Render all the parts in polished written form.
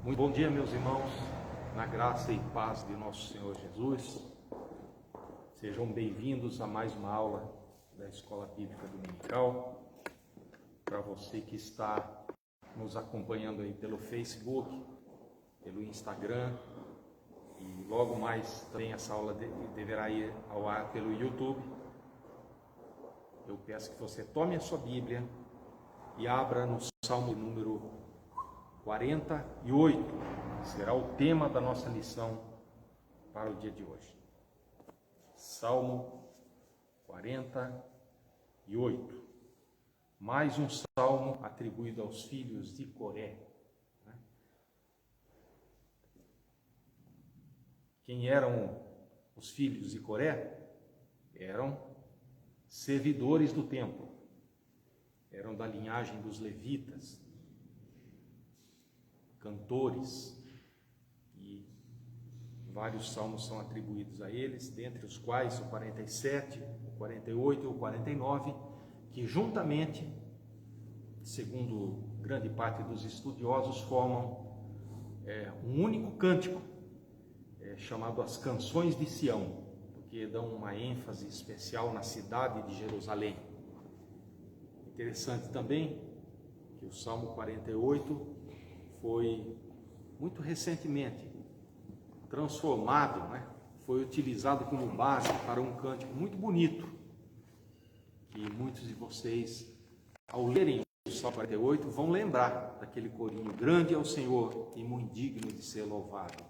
Muito bom dia, meus irmãos, na graça e paz de nosso Senhor Jesus. Sejam bem-vindos a mais uma aula da Escola Bíblica Dominical. Para você que está nos acompanhando aí pelo Facebook, pelo Instagram, e logo mais também essa aula deverá ir ao ar pelo YouTube. Eu peço que você tome a sua Bíblia e abra no Salmo número 48, será o tema da nossa lição para o dia de hoje. Salmo 48. Mais um salmo atribuído aos filhos de Coré. Quem eram os filhos de Coré? Eram servidores do templo. Eram da linhagem dos levitas, cantores, e vários salmos são atribuídos a eles, dentre os quais o 47, o 48 e o 49, que juntamente, segundo grande parte dos estudiosos, formam um único cântico, chamado as Canções de Sião, porque dão uma ênfase especial na cidade de Jerusalém. Interessante também que o Salmo 48 foi muito recentemente transformado, foi utilizado como base para um cântico muito bonito, que muitos de vocês, ao lerem o Salmo 48, vão lembrar daquele corinho: grande é o Senhor e muito digno de ser louvado.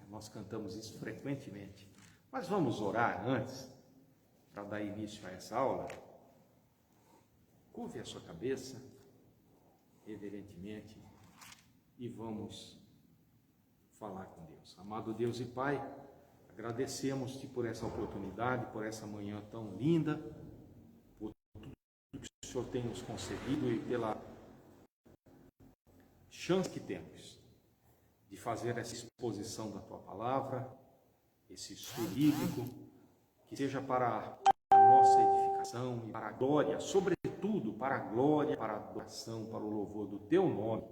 Nós cantamos isso frequentemente, mas vamos orar antes, para dar início a essa aula. Curve a sua cabeça, reverentemente, e vamos falar com Deus. Amado Deus e Pai, agradecemos-te por essa oportunidade, por essa manhã tão linda, por tudo que o Senhor tem nos concedido e pela chance que temos de fazer essa exposição da Tua Palavra, esse estudo bíblico, que seja para a nossa edificação e para a glória, sobretudo para a glória, para a adoração, para o louvor do Teu nome,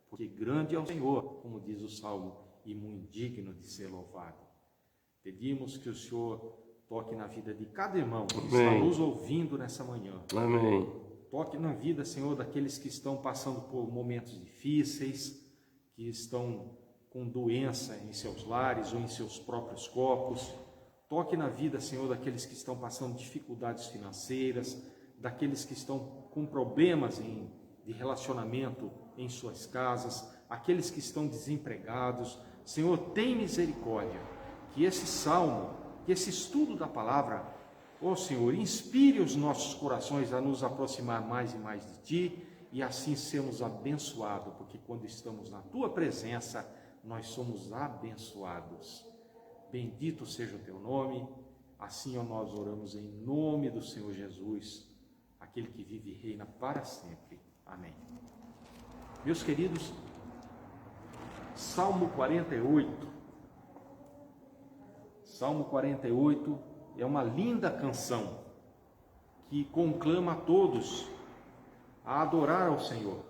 porque grande é o Senhor, como diz o Salmo, e muito digno de ser louvado. Pedimos que o Senhor toque na vida de cada irmão que está nos ouvindo nessa manhã. Amém. Toque na vida, Senhor, daqueles que estão passando por momentos difíceis, que estão com doença em seus lares ou em seus próprios corpos. Toque na vida, Senhor, daqueles que estão passando dificuldades financeiras, daqueles que estão com problemas de relacionamento em suas casas, aqueles que estão desempregados. Senhor, tem misericórdia, que esse salmo, que esse estudo da palavra, Senhor, inspire os nossos corações a nos aproximar mais e mais de Ti, e assim sermos abençoados, porque quando estamos na Tua presença, nós somos abençoados. Bendito seja o Teu nome. Assim nós oramos em nome do Senhor Jesus, aquele que vive e reina para sempre. Amém. Meus queridos, Salmo 48. Salmo 48 é uma linda canção que conclama a todos a adorar ao Senhor.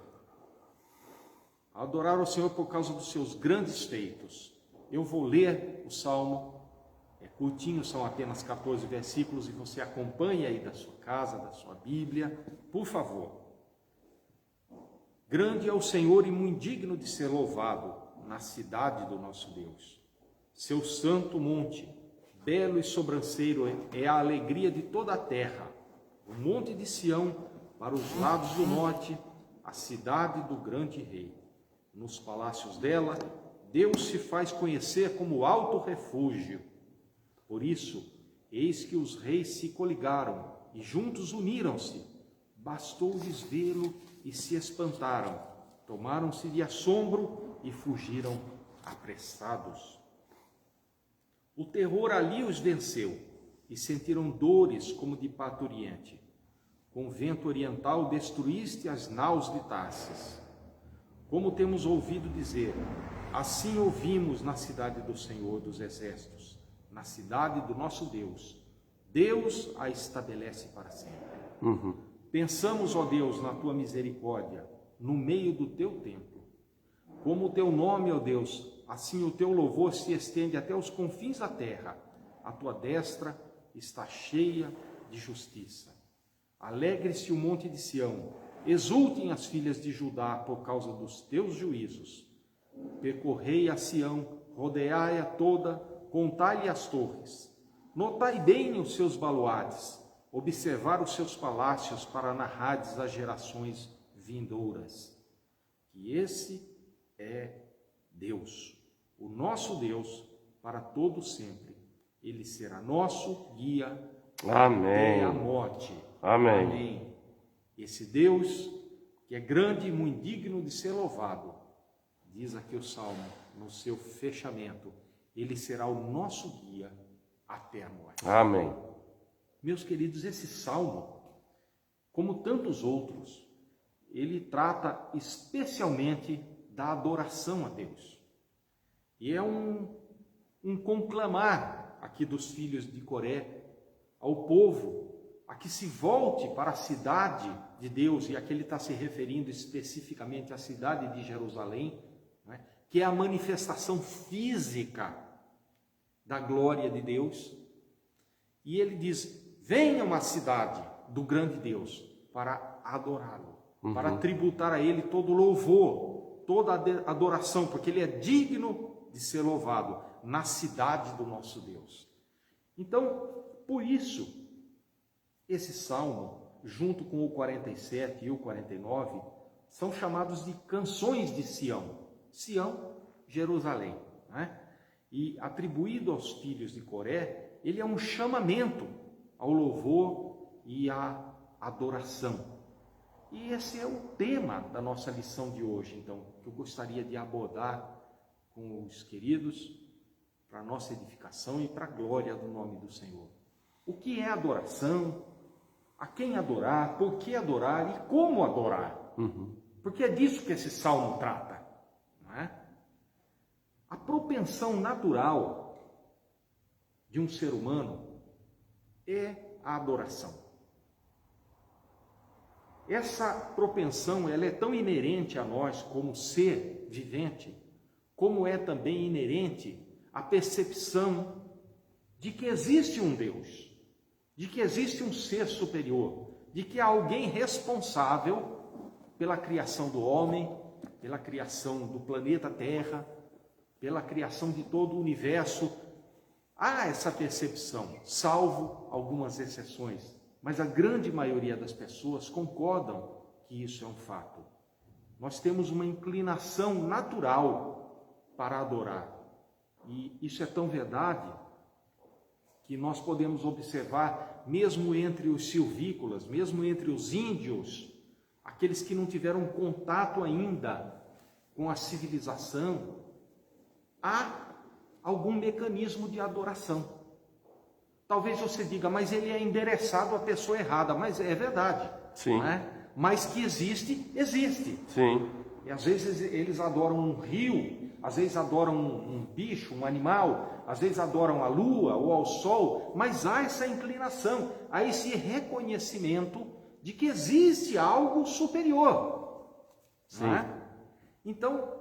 A adorar ao Senhor por causa dos seus grandes feitos. Eu vou ler o Salmo, é curtinho, são apenas 14 versículos, e você acompanha aí da sua casa, da sua Bíblia, por favor. Grande é o Senhor e muito digno de ser louvado na cidade do nosso Deus. Seu santo monte, belo e sobranceiro, é a alegria de toda a terra. O monte de Sião, para os lados do norte, a cidade do grande rei. Nos palácios dela, Deus se faz conhecer como alto refúgio. Por isso, eis que os reis se coligaram e juntos uniram-se. Bastou-lhes vê-lo e se espantaram. Tomaram-se de assombro e fugiram apressados. O terror ali os venceu e sentiram dores como de parturiente. Com vento oriental destruíste as naus de Tarsis. Como temos ouvido dizer, assim ouvimos na cidade do Senhor dos Exércitos, na cidade do nosso Deus. Deus a estabelece para sempre. Pensamos, ó Deus, na tua misericórdia, no meio do teu templo. Como o teu nome, ó Deus, assim o teu louvor se estende até os confins da terra. A tua destra está cheia de justiça. Alegre-se o monte de Sião, exultem as filhas de Judá por causa dos teus juízos. Percorrei a Sião, rodeai-a toda, contai-lhe as torres. Notai bem os seus baluartes, observar os seus palácios para narrardes às gerações vindouras. Que esse é Deus, o nosso Deus, para todo sempre. Ele será nosso guia até a morte. Amém. Amém. Esse Deus, que é grande e muito digno de ser louvado, diz aqui o Salmo, no seu fechamento, ele será o nosso guia até a morte. Amém. Meus queridos, esse Salmo, como tantos outros, ele trata especialmente da adoração a Deus. E é um conclamar aqui dos filhos de Coré ao povo a que se volte para a cidade de Deus, e aqui ele está se referindo especificamente à cidade de Jerusalém, né, que é a manifestação física da glória de Deus. E ele diz: venham à cidade do grande Deus para adorá-lo, para tributar a ele todo louvor, toda adoração, porque ele é digno de ser louvado na cidade do nosso Deus. Então, por isso, esse salmo, junto com o 47 e o 49, são chamados de canções de Sião. Sião, Jerusalém, né? E atribuído aos filhos de Coré, ele é um chamamento ao louvor e à adoração. E esse é o tema da nossa lição de hoje, então, que eu gostaria de abordar com os queridos, para a nossa edificação e para a glória do nome do Senhor. O que é adoração? A quem adorar? Por que adorar? E como adorar? Porque é disso que esse salmo trata, não é? A propensão natural de um ser humano é a adoração. Essa propensão, ela é tão inerente a nós como ser vivente, como é também inerente a percepção de que existe um Deus, de que existe um ser superior, de que há alguém responsável pela criação do homem, pela criação do planeta Terra, pela criação de todo o universo. Há essa percepção, salvo algumas exceções, mas a grande maioria das pessoas concordam que isso é um fato. Nós temos uma inclinação natural para adorar. E isso é tão verdade que nós podemos observar, mesmo entre os silvícolas, mesmo entre os índios, aqueles que não tiveram contato ainda com a civilização, há algum mecanismo de adoração. Talvez você diga, mas ele é endereçado à pessoa errada, mas é verdade. Sim. Não é? Mas que existe, existe. Sim. E às vezes eles adoram um rio, às vezes adoram um bicho, um animal, às vezes adoram a lua ou ao sol, mas há essa inclinação, há esse reconhecimento de que existe algo superior. Sim. Não é? Então,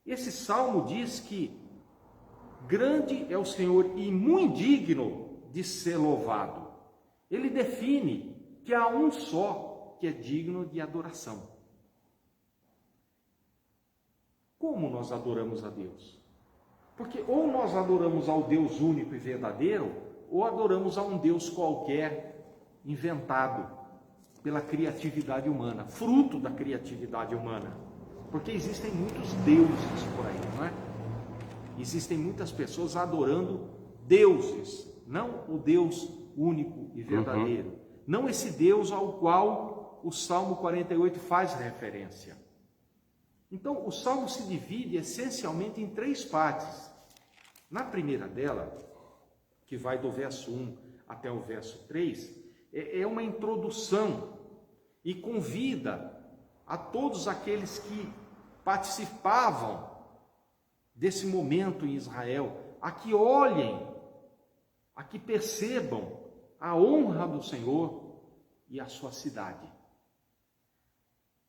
esse salmo diz que grande é o Senhor e muito digno de ser louvado. Ele define que há um só que é digno de adoração. Como nós adoramos a Deus? Porque ou nós adoramos ao Deus único e verdadeiro, ou adoramos a um Deus qualquer inventado pela criatividade humana, fruto da criatividade humana. Porque existem muitos deuses por aí, não é? Existem muitas pessoas adorando deuses, não o Deus único e verdadeiro. Não esse Deus ao qual o Salmo 48 faz referência. Então, o Salmo se divide essencialmente em três partes. Na primeira dela, que vai do verso 1 até o verso 3, é uma introdução e convida a todos aqueles que participavam desse momento em Israel, a que olhem, a que percebam a honra do Senhor e a sua cidade.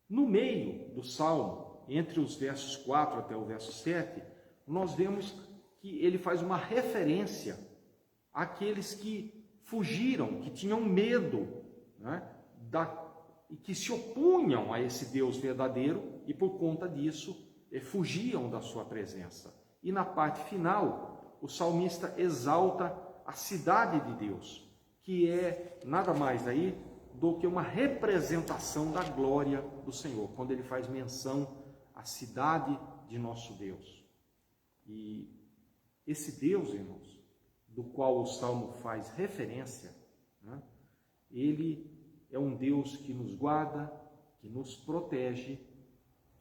No meio do Salmo, entre os versos 4 até o verso 7, nós vemos que ele faz uma referência àqueles que fugiram, que tinham medo, né, e que se opunham a esse Deus verdadeiro e por conta disso fugiam da sua presença. E na parte final, o salmista exalta a cidade de Deus, que é nada mais aí do que uma representação da glória do Senhor, quando ele faz menção à cidade de nosso Deus. E esse Deus, irmãos, do qual o Salmo faz referência, né, ele é um Deus que nos guarda, que nos protege,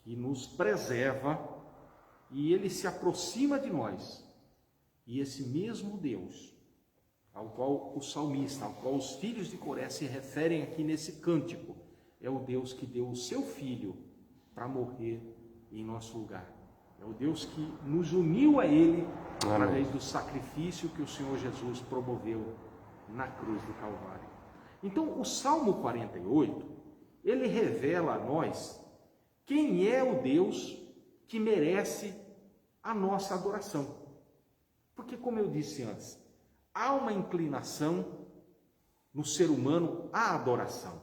que nos preserva, e ele se aproxima de nós. E esse mesmo Deus, ao qual o salmista, ao qual os filhos de Coré se referem aqui nesse cântico, é o Deus que deu o seu Filho para morrer em nosso lugar. É o Deus que nos uniu a Ele através do sacrifício que o Senhor Jesus promoveu na cruz do Calvário. Então, o Salmo 48, ele revela a nós quem é o Deus que merece a nossa adoração. Porque, como eu disse antes, há uma inclinação no ser humano à adoração,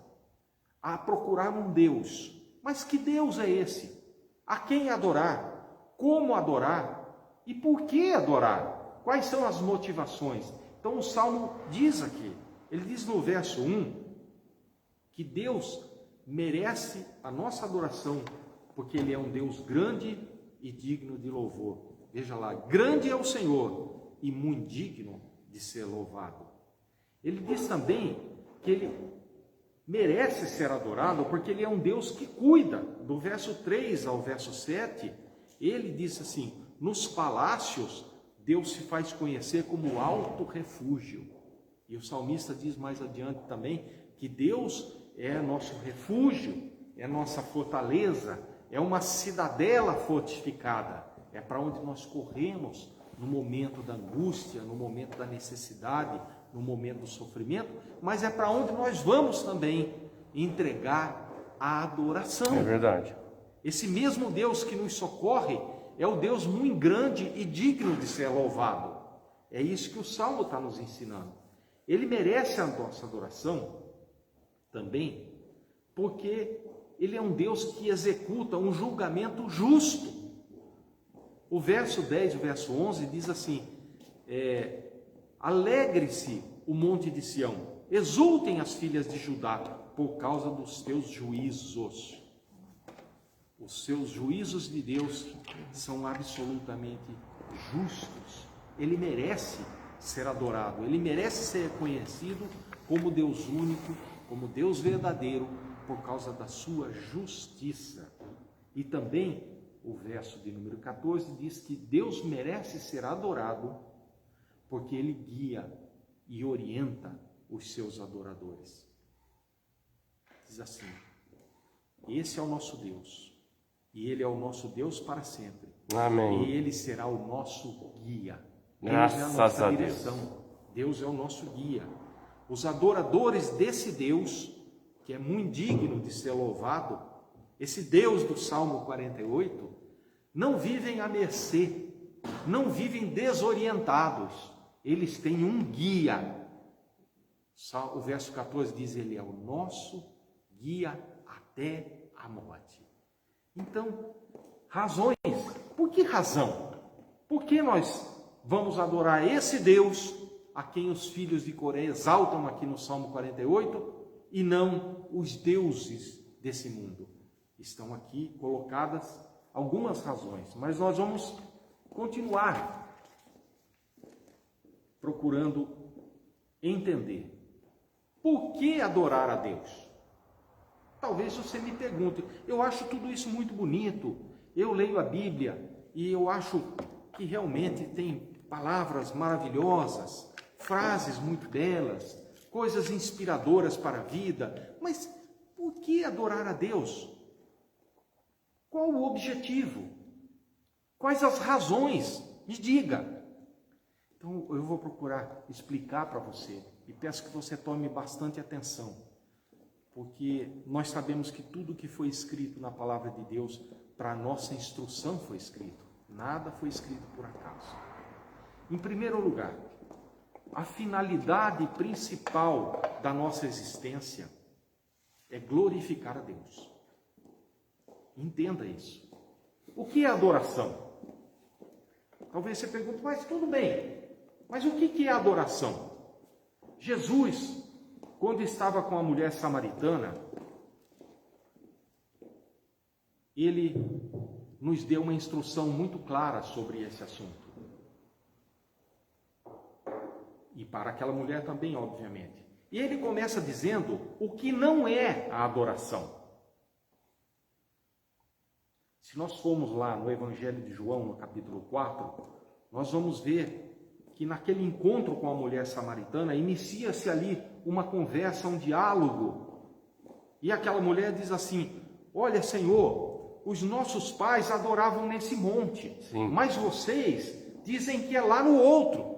a procurar um Deus. Mas que Deus é esse? A quem adorar? Como adorar? E por que adorar? Quais são as motivações? Então o Salmo diz aqui, ele diz no verso 1, que Deus merece a nossa adoração, porque Ele é um Deus grande e digno de louvor. Veja lá, grande é o Senhor e muito digno de ser louvado. Ele diz também que Ele merece ser adorado porque Ele é um Deus que cuida. Do verso 3 ao verso 7, ele diz assim: nos palácios Deus se faz conhecer como alto refúgio. E o salmista diz mais adiante também que Deus é nosso refúgio, é nossa fortaleza, é uma cidadela fortificada, é para onde nós corremos no momento da angústia, no momento da necessidade, no momento do sofrimento, mas é para onde nós vamos também entregar a adoração. É verdade. Esse mesmo Deus que nos socorre é o Deus muito grande e digno de ser louvado. É isso que o Salmo está nos ensinando. Ele merece a nossa adoração também, porque Ele é um Deus que executa um julgamento justo. O verso 10 e o verso 11 diz assim: alegre-se o monte de Sião, exultem as filhas de Judá, por causa dos teus juízos. Os seus juízos de Deus são absolutamente justos. Ele merece ser adorado, ele merece ser reconhecido como Deus único, como Deus verdadeiro, por causa da sua justiça. E também o verso de número 14 diz que Deus merece ser adorado porque Ele guia e orienta os seus adoradores. Diz assim: esse é o nosso Deus, e Ele é o nosso Deus para sempre. Amém. E Ele será o nosso guia. Graças Deus é a nossa a direção. Deus é o nosso guia. Os adoradores desse Deus, que é muito digno de ser louvado, esse Deus do Salmo 48, não vivem à mercê, não vivem desorientados, eles têm um guia. O verso 14 diz: Ele é o nosso guia até a morte. Então, razões. Por que razão? Por que nós vamos adorar esse Deus a quem os filhos de Coré exaltam aqui no Salmo 48 e não os deuses desse mundo? Estão aqui colocadas algumas razões, mas nós vamos continuar procurando entender por que adorar a Deus. Talvez você me pergunte: eu acho tudo isso muito bonito, eu leio a Bíblia e eu acho que realmente tem palavras maravilhosas, frases muito belas, coisas inspiradoras para a vida, mas por que adorar a Deus? Qual o objetivo? Quais as razões? Me diga. Então eu vou procurar explicar para você e peço que você tome bastante atenção, porque nós sabemos que tudo que foi escrito na palavra de Deus para a nossa instrução foi escrito. Nada foi escrito por acaso. Em primeiro lugar, a finalidade principal da nossa existência é glorificar a Deus. Entenda isso. O que é adoração? Talvez você pergunte, mas tudo bem, mas o que é adoração? Jesus, quando estava com a mulher samaritana, ele nos deu uma instrução muito clara sobre esse assunto. E para aquela mulher também, obviamente. E ele começa dizendo o que não é a adoração. Se nós formos lá no Evangelho de João, no capítulo 4, nós vamos ver que naquele encontro com a mulher samaritana, inicia-se ali uma conversa, um diálogo. E aquela mulher diz assim, olha, Senhor, os nossos pais adoravam nesse monte, mas vocês dizem que é lá no outro,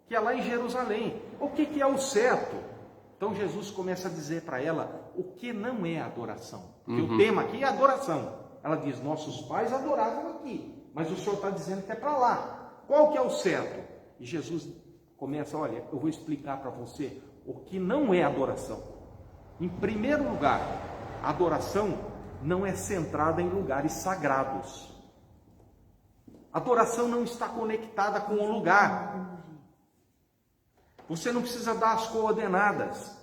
que é lá em Jerusalém. O que é o certo? Então Jesus começa a dizer para ela o que não é adoração. Porque o tema aqui é adoração. Ela diz, nossos pais adoravam aqui, mas o Senhor está dizendo que é para lá. Qual que é o certo? E Jesus começa, olha, eu vou explicar para você o que não é adoração. Em primeiro lugar, a adoração não é centrada em lugares sagrados. A adoração não está conectada com o lugar. Você não precisa dar as coordenadas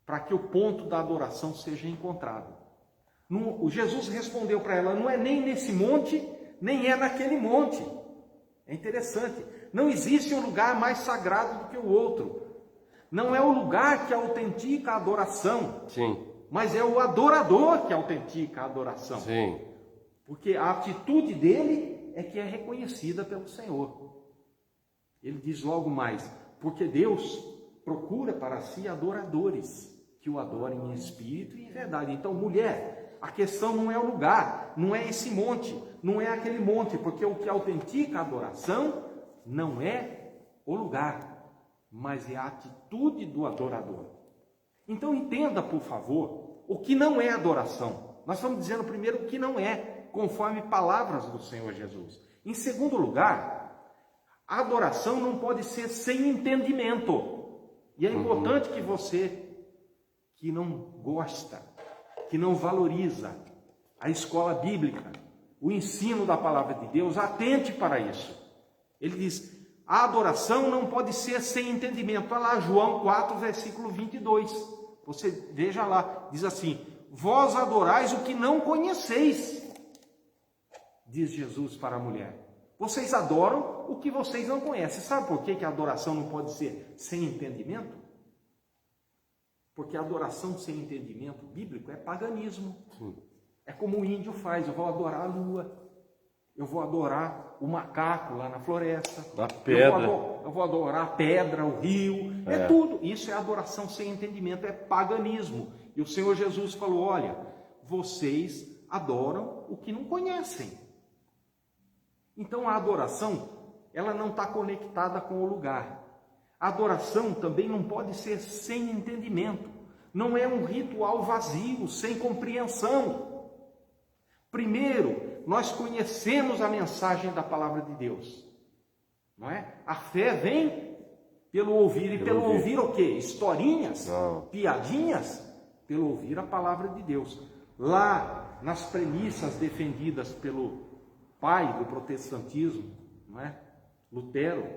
para que o ponto da adoração seja encontrado. O Jesus respondeu para ela, não é nem nesse monte, nem é naquele monte. É interessante. Não existe um lugar mais sagrado do que o outro. Não é o lugar que autentica a adoração. Sim. Mas é o adorador que autentica a adoração. Sim. Porque a atitude dele é que é reconhecida pelo Senhor. Ele diz logo mais, porque Deus procura para si adoradores que o adorem em espírito e em verdade. Então, mulher, a questão não é o lugar, não é esse monte, não é aquele monte, porque o que autentica a adoração não é o lugar, mas é a atitude do adorador. Então entenda, por favor, o que não é adoração. Nós estamos dizendo primeiro o que não é, conforme palavras do Senhor Jesus. Em segundo lugar, a adoração não pode ser sem entendimento. E é importante que você, que não gosta, que não valoriza a escola bíblica, o ensino da palavra de Deus, atente para isso. Ele diz, a adoração não pode ser sem entendimento. Olha lá, João 4, versículo 22. Você veja lá, diz assim, vós adorais o que não conheceis, diz Jesus para a mulher. Vocês adoram o que vocês não conhecem. Sabe por que a adoração não pode ser sem entendimento? Porque a adoração sem entendimento bíblico é paganismo. É como o índio faz, eu vou adorar a lua, eu vou adorar o macaco lá na floresta, a pedra. Eu vou adorar a pedra, o rio, é tudo. Isso é adoração sem entendimento, é paganismo. E o Senhor Jesus falou, olha, vocês adoram o que não conhecem. Então a adoração, ela não está conectada com o lugar. A adoração também não pode ser sem entendimento. Não é um ritual vazio, sem compreensão. Primeiro, nós conhecemos a mensagem da palavra de Deus. Não é? A fé vem pelo ouvir. E pelo ouvir o quê? Historinhas? Não. Piadinhas? Pelo ouvir a palavra de Deus. Lá, nas premissas defendidas pelo pai do protestantismo, não é? Lutero,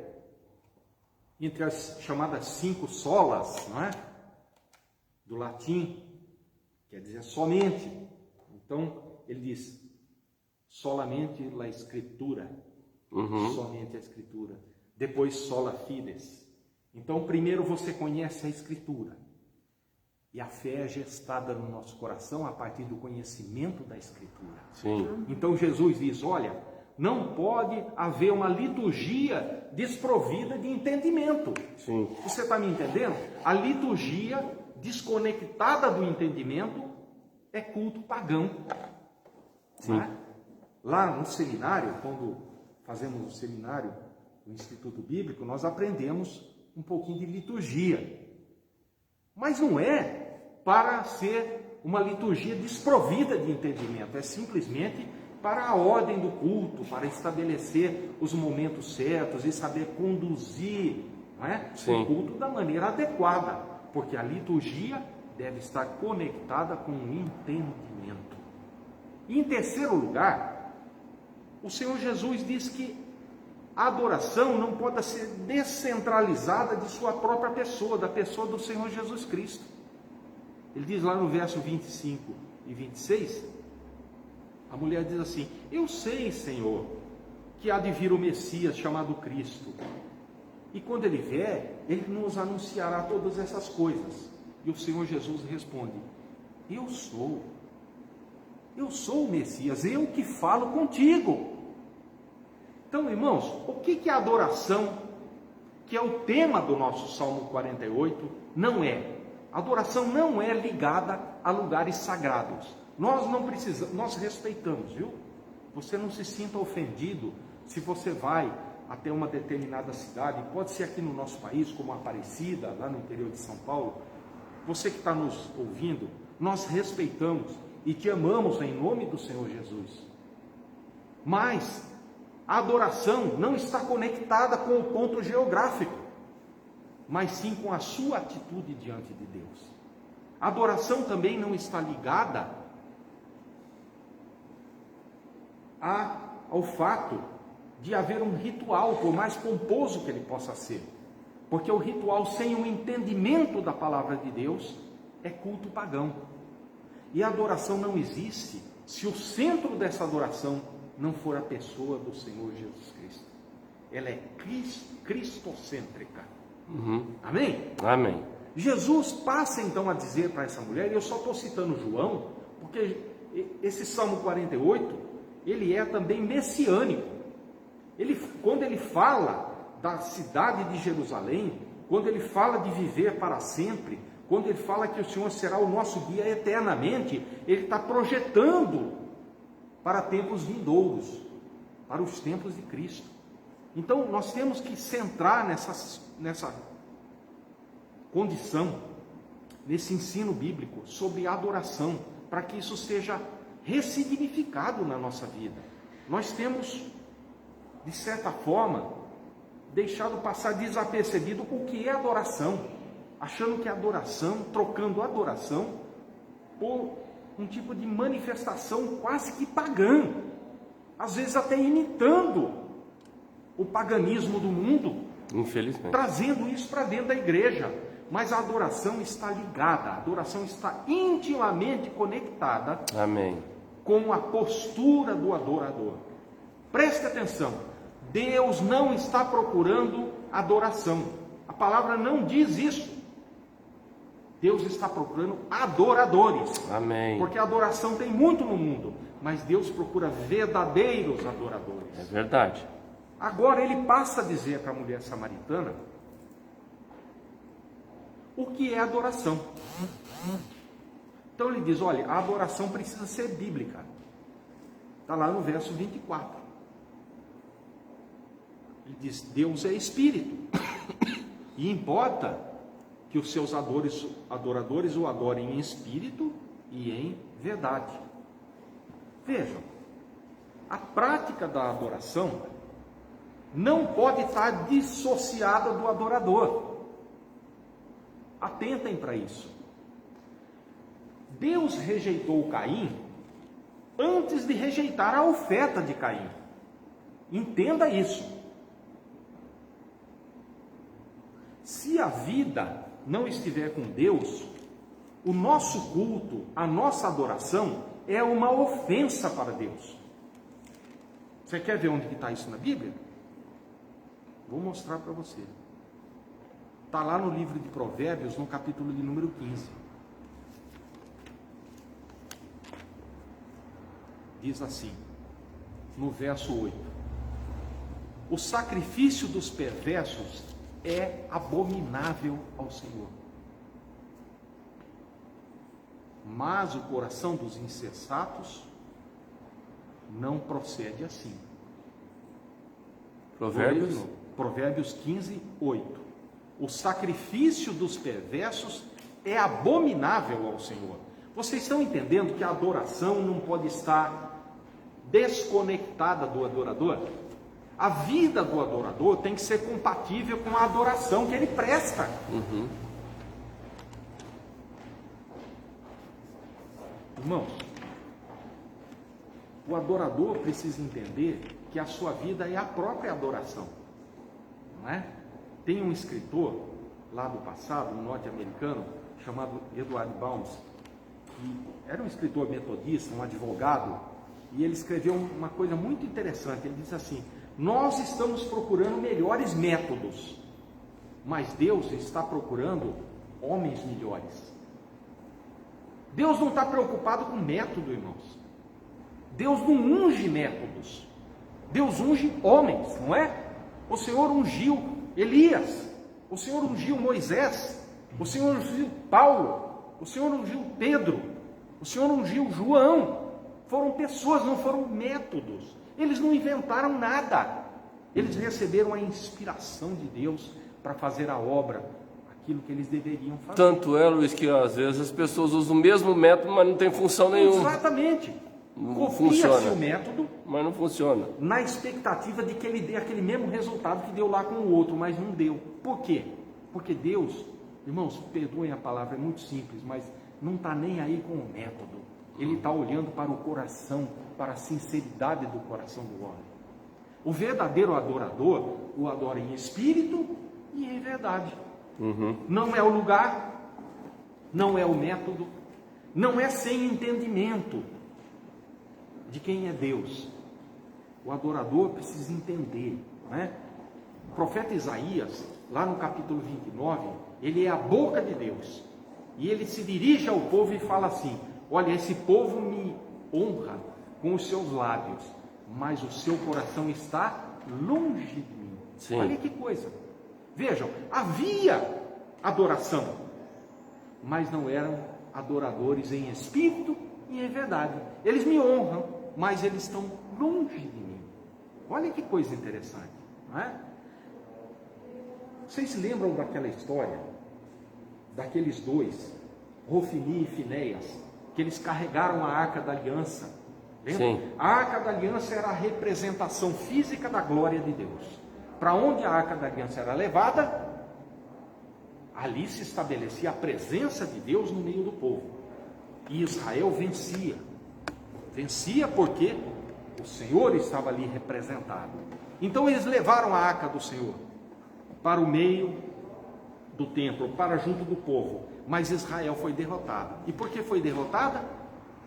entre as chamadas 5 solas, não é? Do latim, quer dizer somente. Então, ele diz, solamente la escritura, somente a escritura. Depois, sola fides. Então, primeiro você conhece a escritura. E a fé é gestada no nosso coração a partir do conhecimento da escritura. Sim. Então, Jesus diz, olha, não pode haver uma liturgia desprovida de entendimento. Sim. Você está me entendendo? A liturgia desconectada do entendimento é culto pagão. Sim. Não é? Lá no seminário, quando fazemos o seminário no Instituto Bíblico, nós aprendemos um pouquinho de liturgia. Mas não é para ser uma liturgia desprovida de entendimento, é simplesmente para a ordem do culto, para estabelecer os momentos certos e saber conduzir, não é? Sim. O culto da maneira adequada, porque a liturgia deve estar conectada com o entendimento. E em terceiro lugar, o Senhor Jesus diz que a adoração não pode ser descentralizada de sua própria pessoa, da pessoa do Senhor Jesus Cristo. Ele diz lá no verso 25 e 26, a mulher diz assim: eu sei, Senhor, que há de vir o Messias chamado Cristo, e quando ele vier, ele nos anunciará todas essas coisas. E o Senhor Jesus responde: eu sou o Messias, eu que falo contigo. Então, irmãos, o que é adoração, que é o tema do nosso Salmo 48, não é? Adoração não é ligada a lugares sagrados. Nós não precisamos, nós respeitamos, viu? Você não se sinta ofendido se você vai até uma determinada cidade, pode ser aqui no nosso país, como Aparecida, lá no interior de São Paulo. Você que está nos ouvindo, nós respeitamos e te amamos em nome do Senhor Jesus. Mas a adoração não está conectada com o ponto geográfico, mas sim com a sua atitude diante de Deus. A adoração também não está ligada ao fato de haver um ritual, por mais pomposo que ele possa ser. Porque o ritual sem o entendimento da palavra de Deus é culto pagão. E a adoração não existe se o centro dessa adoração não for a pessoa do Senhor Jesus Cristo. Ela é cristocêntrica. Amém? Amém. Jesus passa então a dizer para essa mulher, e eu só estou citando João, porque esse Salmo 48, ele é também messiânico. Quando ele fala da cidade de Jerusalém, quando ele fala de viver para sempre, quando ele fala que o Senhor será o nosso guia eternamente, ele está projetando para tempos vindouros, para os tempos de Cristo. Então nós temos que centrar nessa condição, nesse ensino bíblico sobre adoração, para que isso seja ressignificado na nossa vida. Nós temos, de certa forma, deixado passar desapercebido o que é adoração, achando que é adoração, trocando adoração por um tipo de manifestação quase que pagã, às vezes até imitando o paganismo do mundo, Infelizmente. trazendo isso para dentro da igreja. Mas a adoração está ligada, a adoração está intimamente conectada Amém. com a postura do adorador. Preste atenção, Deus não está procurando adoração, a palavra não diz isso. Deus está procurando adoradores. Amém. Porque a adoração tem muito no mundo, mas Deus procura verdadeiros adoradores. É verdade. Agora ele passa a dizer para a mulher samaritana o que é adoração. Então ele diz: olha, a adoração precisa ser bíblica. Está lá no verso 24. Ele diz: Deus é espírito, e importa que os seus adoradores o adorem em espírito e em verdade. Vejam, a prática da adoração não pode estar dissociada do adorador. Atentem para isso. Deus rejeitou Caim antes de rejeitar a oferta de Caim. Entenda isso. Se a vida não estiver com Deus, o nosso culto, a nossa adoração é uma ofensa para Deus. Você quer ver onde está isso na Bíblia? Vou mostrar para você. Está lá no livro de Provérbios, no capítulo de número 15. Diz assim, no verso 8: o sacrifício dos perversos é abominável ao Senhor, mas o coração dos insensatos não procede assim. Provérbios 15, 8. O sacrifício dos perversos é abominável ao Senhor. Vocês estão entendendo que a adoração não pode estar desconectada do adorador. A vida do adorador tem que ser compatível com a adoração que ele presta. Irmãos, o adorador precisa entender que a sua vida é a própria adoração, não é? Tem um escritor lá do passado, um norte-americano, chamado Edward Bounds, que era um escritor metodista, um advogado, e ele escreveu uma coisa muito interessante. Ele diz assim: nós estamos procurando melhores métodos, mas Deus está procurando homens melhores. Deus não está preocupado com método, irmãos. Deus não unge métodos. Deus unge homens, não é? O Senhor ungiu Elias, o Senhor ungiu Moisés, o Senhor ungiu Paulo, o Senhor ungiu Pedro, o Senhor ungiu João. Foram pessoas, não foram métodos. Eles não inventaram nada. Eles receberam a inspiração de Deus para fazer a obra, aquilo que eles deveriam fazer. Tanto é, Luiz, que às vezes as pessoas usam o mesmo método, mas não tem função nenhuma. Exatamente. Não Copia-se funciona. o método, Mas não funciona. na expectativa de que ele dê aquele mesmo resultado que deu lá com o outro, mas não deu. Por quê? Porque Deus, irmãos, perdoem a palavra, é muito simples, mas não está nem aí com o método. Ele está olhando para o coração, para a sinceridade do coração do homem. O verdadeiro adorador o adora em espírito e em verdade. Não é o lugar, não é o método, não é sem entendimento de quem é Deus. O adorador precisa entender, não é? O profeta Isaías, lá no capítulo 29, ele é a boca de Deus, e ele se dirige ao povo e fala assim: olha, esse povo me honra com os seus lábios, mas o seu coração está longe de mim. Sim. Olha que coisa. Vejam, havia adoração, mas não eram adoradores em espírito e em verdade. Eles me honram, mas eles estão longe de mim. Olha que coisa interessante, não é? Vocês se lembram daquela história, daqueles dois, Rofini e Finéias, que eles carregaram a Arca da Aliança? Lembra? Sim. A Arca da Aliança era a representação física da glória de Deus. Para onde a Arca da Aliança era levada, ali se estabelecia a presença de Deus no meio do povo. E Israel vencia. Vencia porque o Senhor estava ali representado. Então eles levaram a Arca do Senhor para o meio do templo, para junto do povo. Mas Israel foi derrotada. E por que foi derrotada?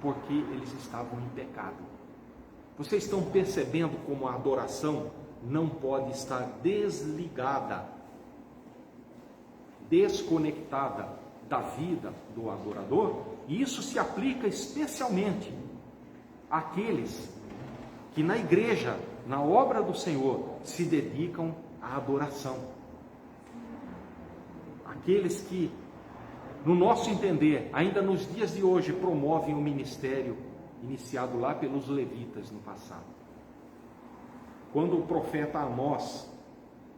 Porque eles estavam em pecado. Vocês estão percebendo como a adoração não pode estar desligada, desconectada da vida do adorador? E isso se aplica especialmente àqueles que na igreja, na obra do Senhor, se dedicam à adoração. Aqueles que, no nosso entender, ainda nos dias de hoje, promovem o ministério iniciado lá pelos levitas no passado. Quando o profeta Amós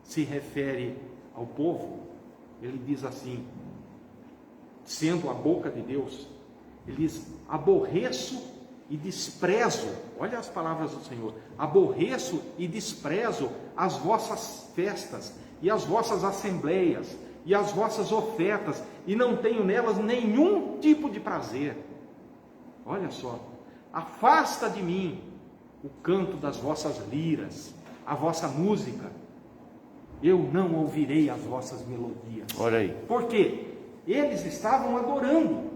se refere ao povo, ele diz assim, sendo a boca de Deus, ele diz: aborreço e desprezo, olha as palavras do Senhor, aborreço e desprezo as vossas festas e as vossas assembleias e as vossas ofertas, e não tenho nelas nenhum tipo de prazer. Olha só, afasta de mim o canto das vossas liras, a vossa música, eu não ouvirei as vossas melodias. Olha aí. Porque eles estavam adorando,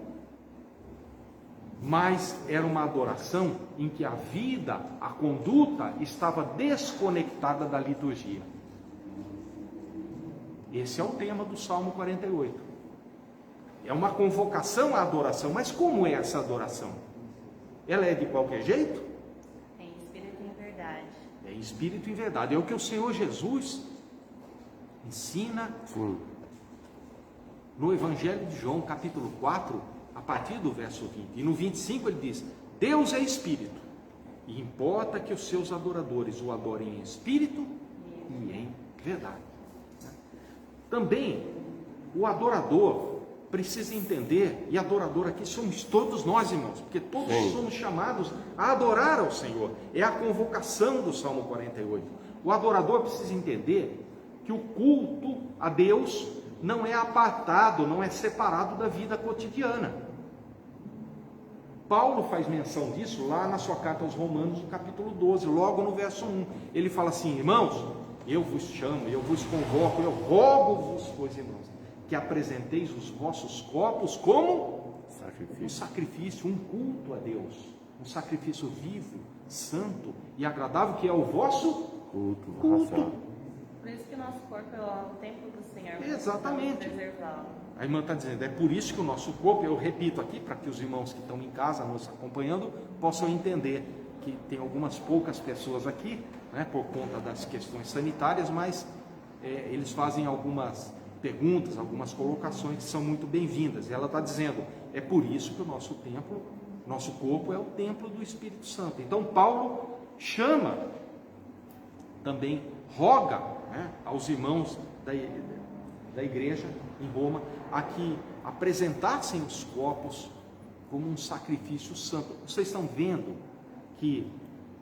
mas era uma adoração em que a vida, a conduta estava desconectada da liturgia. Esse é o tema do Salmo 48. É uma convocação à adoração, mas como é essa adoração? Ela é de qualquer jeito? Em espírito e em verdade. É em espírito e em verdade. É o que o Senhor Jesus ensina no Evangelho de João, capítulo 4, a partir do verso 20. E no 25 ele diz: Deus é espírito, e importa que os seus adoradores o adorem em espírito e em verdade. Também, o adorador, precisa entender, e adorador aqui somos todos nós, irmãos, porque todos Sim. somos chamados a adorar ao Senhor. É a convocação do Salmo 48. O adorador precisa entender que o culto a Deus não é apartado, não é separado da vida cotidiana. Paulo faz menção disso lá na sua carta aos Romanos, no capítulo 12, logo no verso 1. Ele fala assim: irmãos, eu vos chamo, eu vos convoco, eu rogo-vos, pois, irmãos, que apresenteis os vossos corpos como um sacrifício, um culto a Deus, um sacrifício vivo, santo e agradável, que é o vosso culto. Por isso que o nosso corpo é o templo do Senhor. Exatamente. Preservá-lo. A irmã está dizendo, é por isso que o nosso corpo, eu repito aqui, para que os irmãos que estão em casa nos acompanhando possam entender que tem algumas poucas pessoas aqui, né, por conta das questões sanitárias, mas eles fazem algumas perguntas, algumas colocações que são muito bem-vindas. E ela está dizendo, é por isso que o nosso templo, nosso corpo é o templo do Espírito Santo. Então Paulo chama, também roga, né, aos irmãos da igreja em Roma, a que apresentassem os corpos como um sacrifício santo. Vocês estão vendo que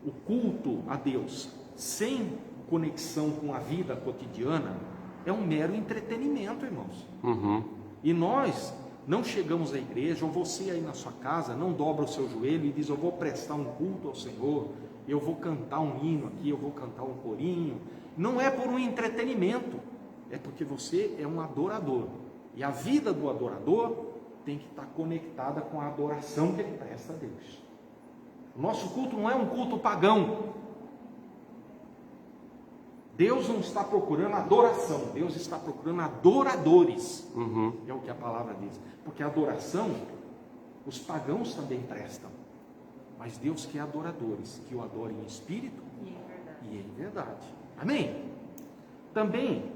o culto a Deus sem conexão com a vida cotidiana é um mero entretenimento, irmãos. E nós não chegamos à igreja, ou você aí na sua casa não dobra o seu joelho e diz: eu vou prestar um culto ao Senhor, eu vou cantar um hino aqui, eu vou cantar um corinho. Não é por um entretenimento, é porque você é um adorador. E a vida do adorador tem que estar conectada com a adoração que ele presta a Deus. O nosso culto não é um culto pagão. Deus não está procurando adoração, Deus está procurando adoradores. É o que a palavra diz. Porque a adoração, os pagãos também prestam. Mas Deus quer adoradores, que o adorem em espírito e em verdade. Amém? Também,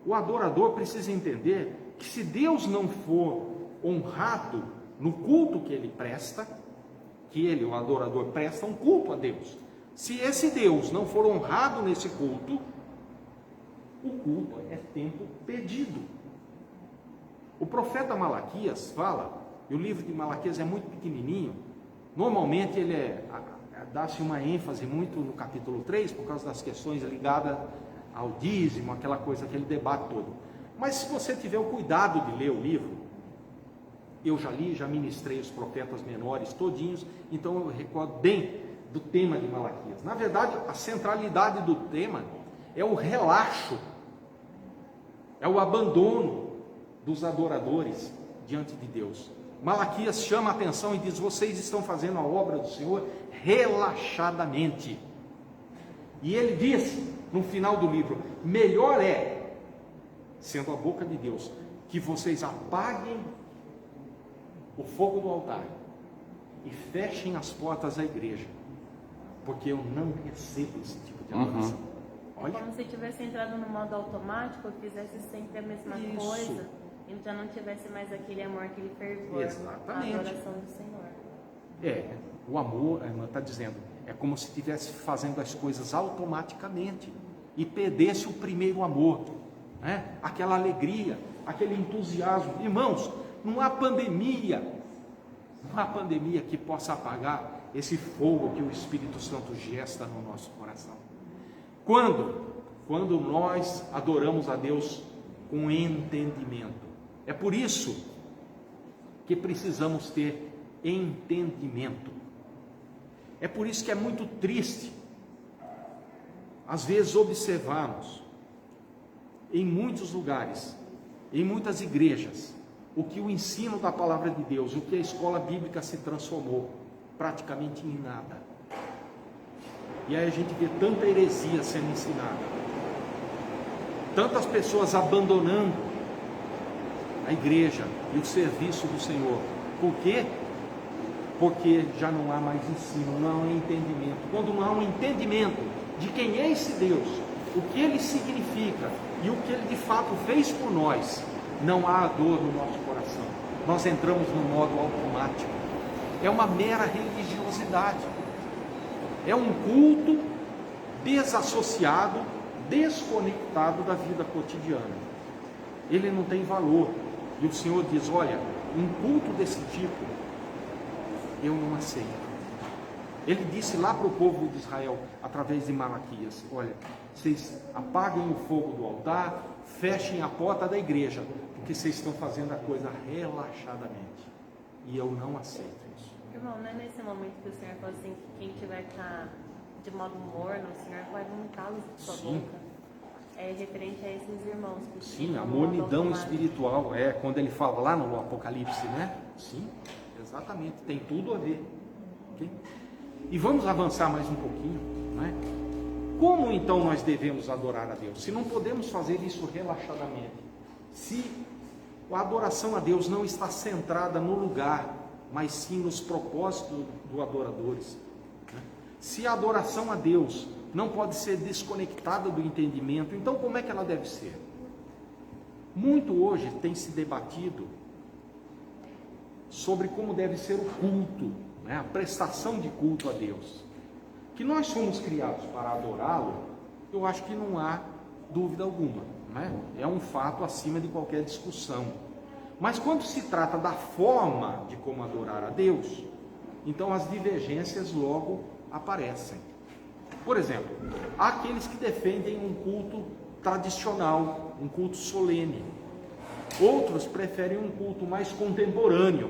o adorador precisa entender que se Deus não for honrado no culto que ele presta, que ele, o adorador, presta um culto a Deus. Se esse Deus não for honrado nesse culto, o culto é tempo perdido. O profeta Malaquias fala, e o livro de Malaquias é muito pequenininho, normalmente ele dá-se uma ênfase muito no capítulo 3, por causa das questões ligadas ao dízimo, aquela coisa, aquele debate todo. Mas se você tiver o cuidado de ler o livro, eu já li, já ministrei os profetas menores todinhos, então eu recordo bem do tema de Malaquias. Na verdade, a centralidade do tema é o relaxo, é o abandono dos adoradores diante de Deus. Malaquias chama a atenção e diz: vocês estão fazendo a obra do Senhor relaxadamente. E ele diz no final do livro: melhor é, sendo a boca de Deus, que vocês apaguem o fogo do altar e fechem as portas da igreja, porque eu não recebo esse tipo de adoração. Olha. Como se tivesse entrado no modo automático, fizesse sempre a mesma coisa, e já não tivesse mais aquele amor, aquele fervor. Exatamente. A adoração do Senhor. O amor, a irmã está dizendo, é como se estivesse fazendo as coisas automaticamente e perdesse o primeiro amor, né? Aquela alegria, aquele entusiasmo. Irmãos, não há pandemia que possa apagar esse fogo que o Espírito Santo gesta no nosso coração. Quando nós adoramos a Deus com entendimento. É por isso que precisamos ter entendimento. É por isso que é muito triste, às vezes, observarmos em muitos lugares, em muitas igrejas, o que o ensino da palavra de Deus, o que a escola bíblica se transformou, praticamente em nada. E aí a gente vê tanta heresia sendo ensinada, tantas pessoas abandonando a igreja e o serviço do Senhor. Por quê? Porque já não há mais ensino, não há entendimento. Quando não há um entendimento de quem é esse Deus, o que ele significa e o que ele de fato fez por nós, não há dor no nosso coração. Nós entramos no modo automático. É uma mera religiosidade. É um culto desassociado, desconectado da vida cotidiana. Ele não tem valor. E o Senhor diz: olha, um culto desse tipo eu não aceito. Ele disse lá para o povo de Israel, através de Malaquias: olha, vocês apaguem o fogo do altar, fechem a porta da igreja, porque vocês estão fazendo a coisa relaxadamente, e eu não aceito isso. Irmão, não é nesse momento que o Senhor falou assim, que quem tiver de modo morno, o Senhor vai vomitá-los de sua boca? É referente a esses irmãos. Que sim, a mornidão espiritual, quando ele fala lá no Apocalipse, né? Sim, exatamente, tem tudo a ver. Okay? E vamos avançar mais um pouquinho, né? Como então nós devemos adorar a Deus? Se não podemos fazer isso relaxadamente, se a adoração a Deus não está centrada no lugar, mas sim nos propósitos dos adoradores, né? Se a adoração a Deus não pode ser desconectada do entendimento, então como é que ela deve ser? Muito hoje tem se debatido sobre como deve ser o culto, né? A prestação de culto a Deus. Que nós fomos criados para adorá-lo, eu acho que não há dúvida alguma, né? É um fato acima de qualquer discussão. Mas quando se trata da forma de como adorar a Deus, então as divergências logo aparecem. Por exemplo, há aqueles que defendem um culto tradicional, um culto solene. Outros preferem um culto mais contemporâneo,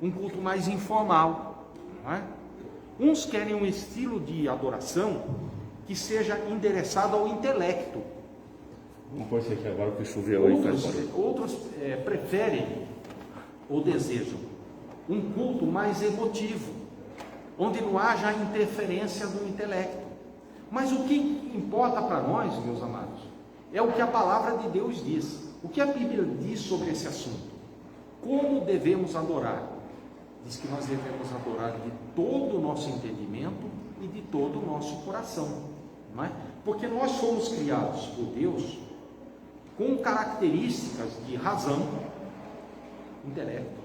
um culto mais informal, não é? Uns querem um estilo de adoração que seja endereçado ao intelecto. Vamos pôr isso aqui agora que choveu aí. Outros preferem ou desejam um culto mais emotivo, onde não haja interferência do intelecto. Mas o que importa para nós, meus amados, é o que a palavra de Deus diz. O que a Bíblia diz sobre esse assunto? Como devemos adorar? Diz que nós devemos adorar de todo o nosso entendimento e de todo o nosso coração, não é? Porque nós fomos criados por Deus com características de razão, intelecto,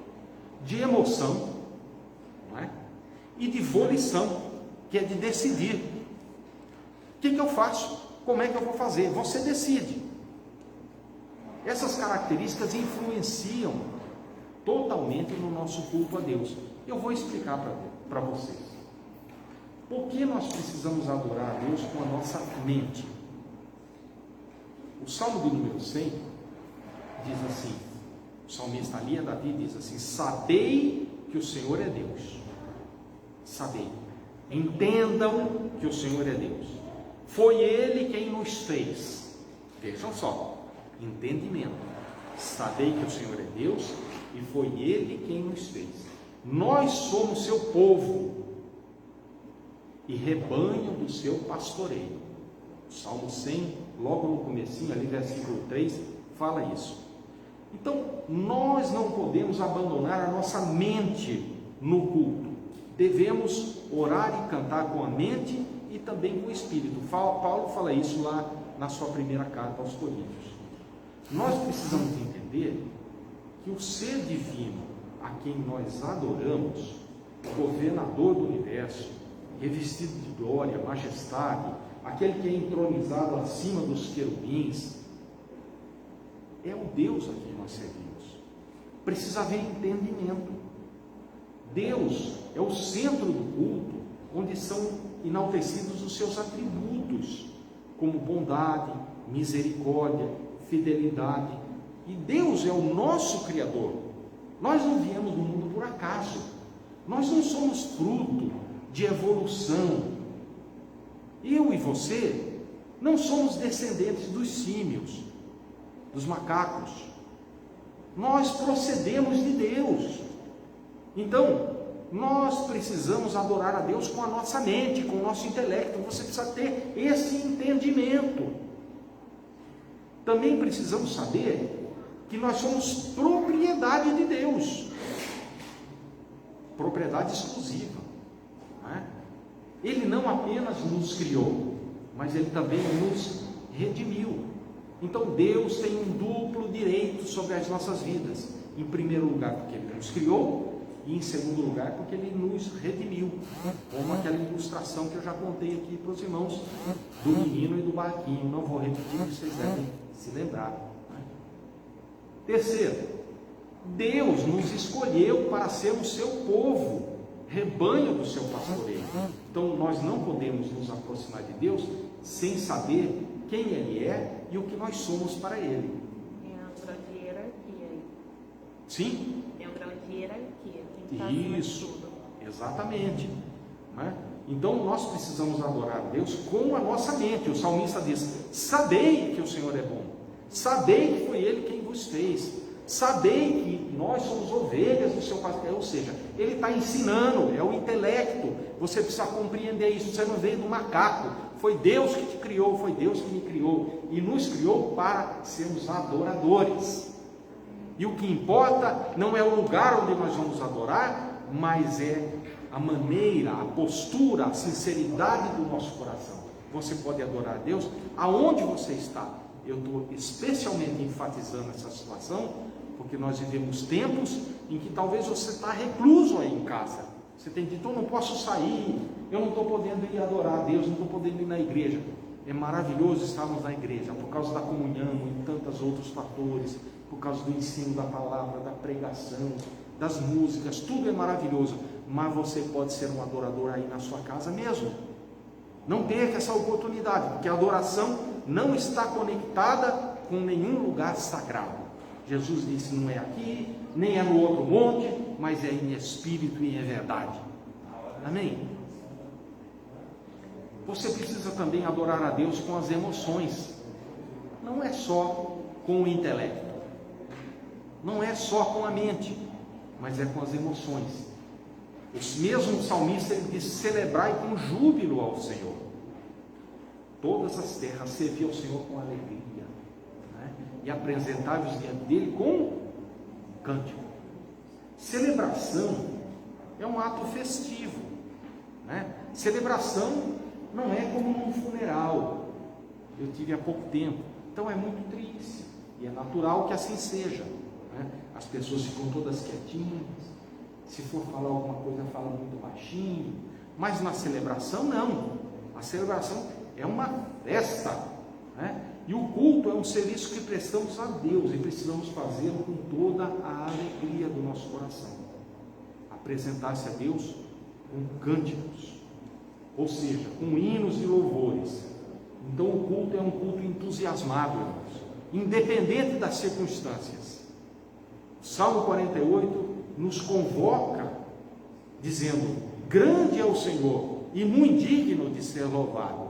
de emoção, não é? E de volição, que é de decidir. O que eu faço? Como é que eu vou fazer? Você decide. Essas características influenciam totalmente no nosso culto a Deus. Eu vou explicar para vocês. Por que nós precisamos adorar a Deus com a nossa mente? O Salmo de número 100 diz assim, o salmista ali, Davi, diz assim: sabei que o Senhor é Deus. Sabei. Entendam que o Senhor é Deus. Foi Ele quem nos fez. Vejam só, entendimento. Sabei que o Senhor é Deus e foi Ele quem nos fez. Nós somos seu povo e rebanho do seu pastoreio. O Salmo 100, logo no comecinho, ali versículo 3, fala isso. Então, nós não podemos abandonar a nossa mente no culto. Devemos orar e cantar com a mente e também com o Espírito. Paulo fala isso lá na sua primeira carta aos Coríntios. Nós precisamos entender que o ser divino a quem nós adoramos, o governador do universo, revestido de glória, majestade, aquele que é entronizado acima dos querubins, é o Deus a quem nós servimos. Precisa haver entendimento. Deus é o centro do culto, onde são enaltecidos os seus atributos, como bondade, misericórdia, fidelidade. E Deus é o nosso Criador. Nós não viemos do mundo por acaso. Nós não somos fruto de evolução. Eu e você não somos descendentes dos símios, dos macacos. Nós procedemos de Deus. Então, nós precisamos adorar a Deus com a nossa mente, com o nosso intelecto. Você precisa ter esse entendimento. Também precisamos saber que nós somos propriedade de Deus, propriedade exclusiva, não é? Ele não apenas nos criou, mas Ele também nos redimiu. Então Deus tem um duplo direito sobre as nossas vidas. Em primeiro lugar, porque Ele nos criou, e em segundo lugar, porque Ele nos redimiu, como aquela ilustração que eu já contei aqui para os irmãos, do menino e do barquinho. Não vou repetir, vocês devem se lembrar. Terceiro, Deus nos escolheu para sermos seu povo, rebanho do seu pastoreio. Então nós não podemos nos aproximar de Deus sem saber quem Ele é e o que nós somos para Ele. Tem um grau de hierarquia aí. Sim? Tem um grau de hierarquia. Tem que estar acima de Isso, tudo. exatamente. Né? Então nós precisamos adorar a Deus com a nossa mente. O salmista diz: sabei que o Senhor é bom, sabei que foi Ele quem vos fez, sabei que nós somos ovelhas do seu pastor. Ou seja, Ele está ensinando, é o intelecto. Você precisa compreender isso. Você não veio do macaco, foi Deus que te criou, foi Deus que me criou e nos criou para sermos adoradores. E o que importa não é o lugar onde nós vamos adorar, mas é a maneira, a postura, a sinceridade do nosso coração. Você pode adorar a Deus aonde você está. Eu estou especialmente enfatizando essa situação, porque nós vivemos tempos em que talvez você está recluso aí em casa. Você tem dito: eu não posso sair, eu não estou podendo ir adorar a Deus, não estou podendo ir na igreja. É maravilhoso estarmos na igreja, por causa da comunhão e tantos outros fatores, por causa do ensino da palavra, da pregação, das músicas, tudo é maravilhoso. Mas você pode ser um adorador aí na sua casa mesmo. Não perca essa oportunidade, porque a adoração não está conectada com nenhum lugar sagrado. Jesus disse: não é aqui, nem é no outro monte, mas é em espírito e em verdade. Amém? Você precisa também adorar a Deus com as emoções. Não é só com o intelecto, não é só com a mente, mas é com as emoções. O mesmo salmista, ele disse: celebrai com júbilo ao Senhor. Todas as terras servi ao Senhor com alegria, né? E apresentai-vos diante dele com cântico. Celebração é um ato festivo, né? Celebração não é como num funeral. Eu tive há pouco tempo, então é muito triste, e é natural que assim seja, né? As pessoas ficam todas quietinhas, se for falar alguma coisa, fala muito baixinho. Mas na celebração não. A celebração é uma festa, né? E o culto é um serviço que prestamos a Deus e precisamos fazê-lo com toda a alegria do nosso coração. Apresentar-se a Deus com cânticos, ou seja, com hinos e louvores. Então o culto é um culto entusiasmado, irmãos, independente das circunstâncias. O Salmo 48 nos convoca dizendo: grande é o Senhor e muito digno de ser louvado.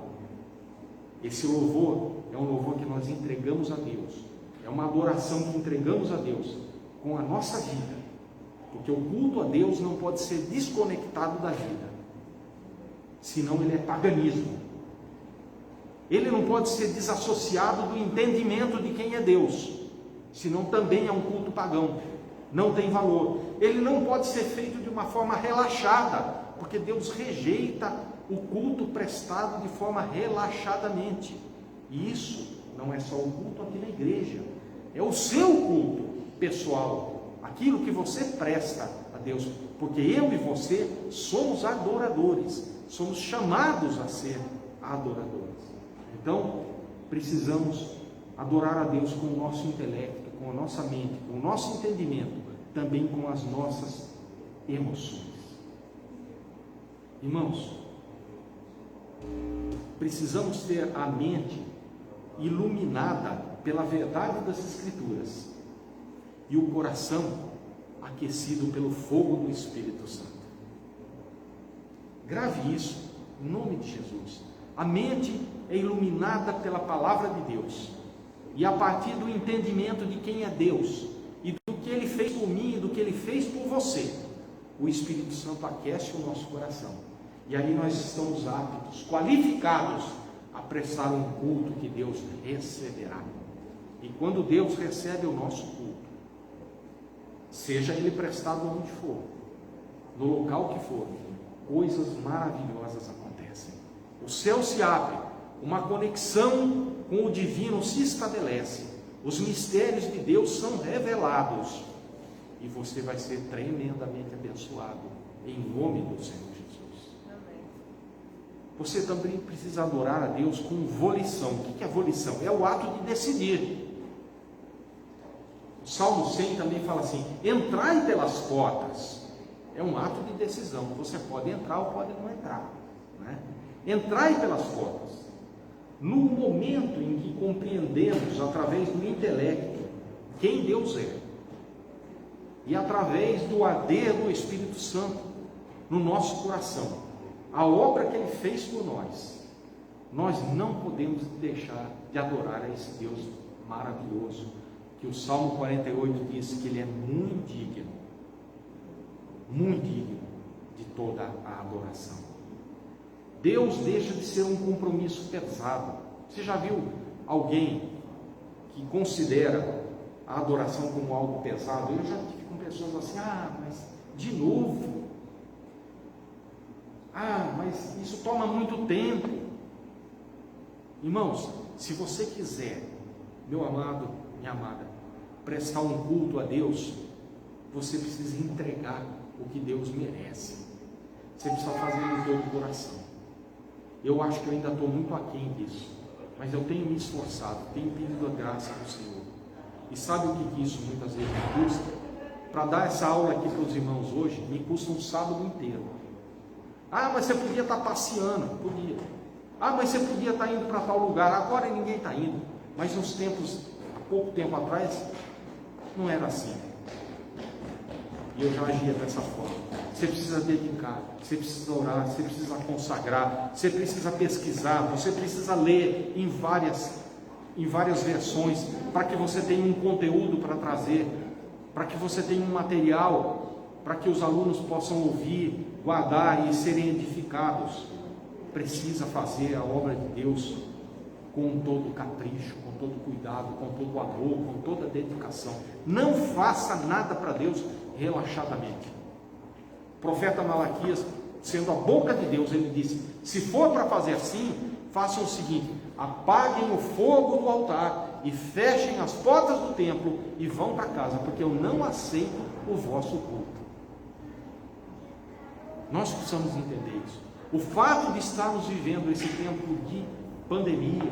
Esse louvor é um louvor que nós entregamos a Deus, é uma adoração que entregamos a Deus com a nossa vida, porque o culto a Deus não pode ser desconectado da vida, senão ele é paganismo. Ele não pode ser desassociado do entendimento de quem é Deus, senão também é um culto pagão, não tem valor. Ele não pode ser feito de uma forma relaxada, porque Deus rejeita o culto prestado de forma relaxadamente. E isso não é só o culto aqui na igreja, é o seu culto pessoal, aquilo que você presta a Deus, porque eu e você somos adoradores, somos chamados a ser adoradores. Então precisamos adorar a Deus com o nosso intelecto, com a nossa mente, com o nosso entendimento, também com as nossas emoções. Irmãos, precisamos ter a mente iluminada pela verdade das Escrituras e o coração aquecido pelo fogo do Espírito Santo. Grave isso, em nome de Jesus. A mente é iluminada pela palavra de Deus, e a partir do entendimento de quem é Deus e do que Ele fez por mim e do que Ele fez por você, o Espírito Santo aquece o nosso coração, e aí nós estamos aptos, qualificados a prestar um culto que Deus receberá. E quando Deus recebe o nosso culto, seja ele prestado onde for, no local que for, coisas maravilhosas acontecem. O céu se abre, uma conexão com o divino se estabelece, os mistérios de Deus são revelados, e você vai ser tremendamente abençoado, em nome do Senhor Jesus. Amém. Você também precisa adorar a Deus com volição. O que é volição? É o ato de decidir. O Salmo 100 também fala assim: entrai pelas portas. É um ato de decisão, você pode entrar ou pode não entrar, né? Entrai pelas portas. No momento em que compreendemos, através do intelecto, quem Deus é, e através do arder do Espírito Santo no nosso coração, a obra que Ele fez por nós, nós não podemos deixar de adorar a esse Deus maravilhoso, que o Salmo 48 diz que Ele é muito digno de toda a adoração. Deus deixa de ser um compromisso pesado. Você já viu alguém que considera a adoração como algo pesado? Eu já tive com pessoas assim: mas de novo? Mas isso toma muito tempo. Irmãos, se você quiser, meu amado, minha amada, prestar um culto a Deus, você precisa entregar o que Deus merece. Você precisa fazer de todo o coração. Eu acho que eu ainda estou muito aquém disso, mas eu tenho me esforçado, tenho pedido a graça do Senhor. E sabe o que isso muitas vezes me custa? Para dar essa aula aqui para os irmãos hoje, me custa um sábado inteiro. Mas você podia estar passeando. Podia. Mas você podia estar indo para tal lugar. Agora ninguém está indo. Mas há pouco tempo atrás, não era assim. E eu já agia dessa forma. Você precisa dedicar, você precisa orar, você precisa consagrar, você precisa pesquisar, você precisa ler em várias versões, para que você tenha um conteúdo para trazer, para que você tenha um material, para que os alunos possam ouvir, guardar e serem edificados. Precisa fazer a obra de Deus com todo capricho, com todo cuidado, com todo amor, com toda dedicação. Não faça nada para Deus relaxadamente. O profeta Malaquias, sendo a boca de Deus, ele disse: se for para fazer assim, façam o seguinte: apaguem o fogo do altar e fechem as portas do templo e vão para casa, porque eu não aceito o vosso culto. Nós precisamos entender isso. O fato de estarmos vivendo esse tempo de pandemia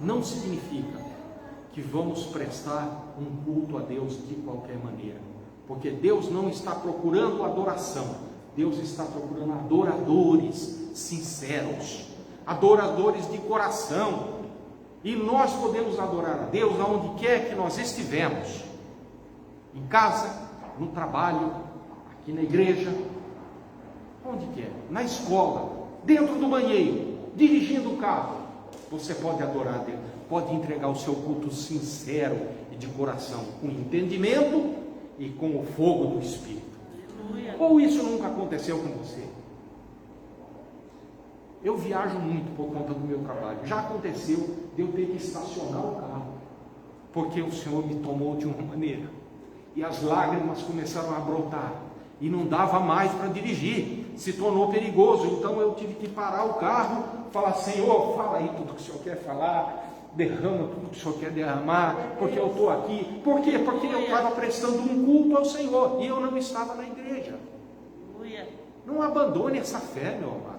não significa que vamos prestar um culto a Deus de qualquer maneira, porque Deus não está procurando adoração, Deus está procurando adoradores sinceros, adoradores de coração. E nós podemos adorar a Deus aonde quer que nós estivermos, em casa, no trabalho, aqui na igreja, onde quer, na escola, dentro do banheiro, dirigindo o carro. Você pode adorar a Deus, pode entregar o seu culto sincero e de coração, com entendimento e com o fogo do Espírito. Ou isso nunca aconteceu com você? Eu viajo muito por conta do meu trabalho. Já aconteceu de eu ter que estacionar o carro, porque o Senhor me tomou de uma maneira, e as lágrimas começaram a brotar, e não dava mais para dirigir, se tornou perigoso. Então eu tive que parar o carro, falar: Senhor, fala aí tudo que o Senhor quer falar, derrama tudo que o Senhor quer derramar, porque eu estou aqui. Por quê? Porque eu estava prestando um culto ao Senhor, e eu não estava na igreja. Não abandone essa fé, meu amado.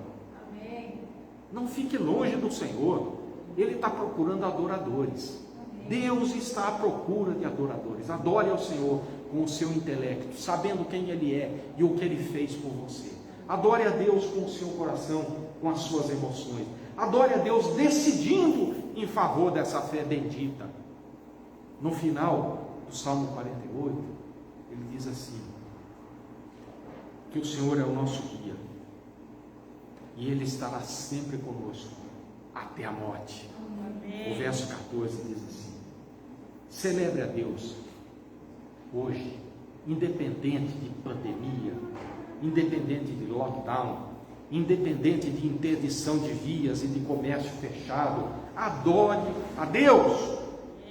Não fique longe do Senhor. Ele está procurando adoradores. Deus está à procura de adoradores. Adore ao Senhor com o seu intelecto, sabendo quem Ele é e o que Ele fez por você. Adore a Deus com o seu coração, com as suas emoções. Adore a Deus decidindo em favor dessa fé bendita. No final do Salmo 48, ele diz assim: que o Senhor é o nosso guia, e Ele estará sempre conosco, até a morte. Amém. O verso 14 diz assim: celebre a Deus hoje, independente de pandemia, independente de lockdown, independente de interdição de vias e de comércio fechado. Adore a Deus,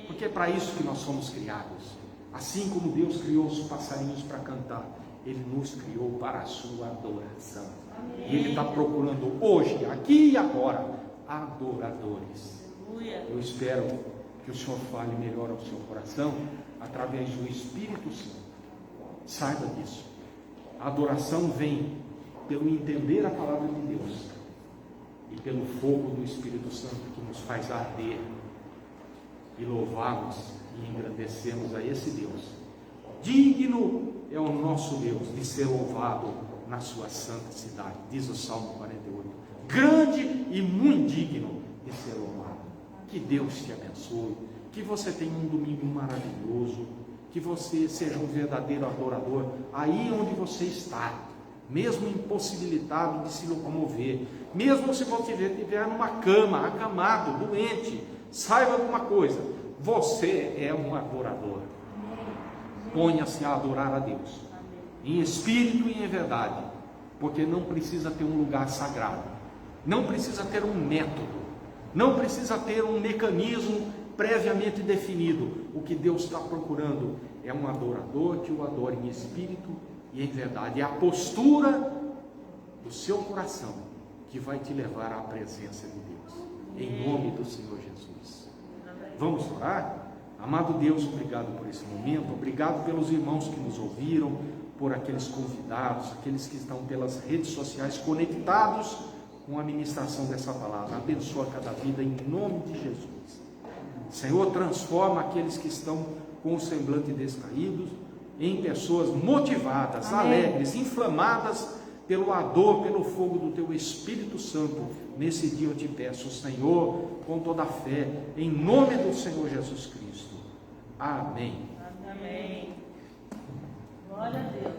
porque é para isso que nós somos criados. Assim como Deus criou os passarinhos para cantar, Ele nos criou para a sua adoração. Amém. E Ele está procurando hoje, aqui e agora, adoradores. Aleluia. Eu espero que o Senhor fale melhor ao seu coração através do Espírito Santo. Saiba disso. A adoração vem pelo entender a palavra de Deus e pelo fogo do Espírito Santo que nos faz arder e louvamos e engrandecemos a esse Deus. Digno é o nosso Deus de ser louvado na sua santa cidade, diz o Salmo 48. Grande e muito digno de ser louvado. Que Deus te abençoe, que você tenha um domingo maravilhoso, que você seja um verdadeiro adorador aí onde você está, mesmo impossibilitado de se locomover, mesmo se você estiver numa cama, acamado, doente. Saiba de uma coisa: você é um adorador. Ponha-se a adorar a Deus, em espírito e em verdade, porque não precisa ter um lugar sagrado, não precisa ter um método, não precisa ter um mecanismo previamente definido. O que Deus está procurando é um adorador que o adore em espírito e em verdade. É a postura do seu coração que vai te levar à presença de Deus, em nome do Senhor Jesus. Vamos orar? Amado Deus, obrigado por esse momento, obrigado pelos irmãos que nos ouviram, por aqueles convidados, aqueles que estão pelas redes sociais conectados com a ministração dessa palavra. Abençoa cada vida em nome de Jesus. Senhor, transforma aqueles que estão com o semblante descaído em pessoas motivadas, alegres, inflamadas pelo ardor, pelo fogo do Teu Espírito Santo. Nesse dia eu te peço, Senhor, com toda a fé, em nome do Senhor Jesus Cristo. Amém. Amém. Glória a Deus.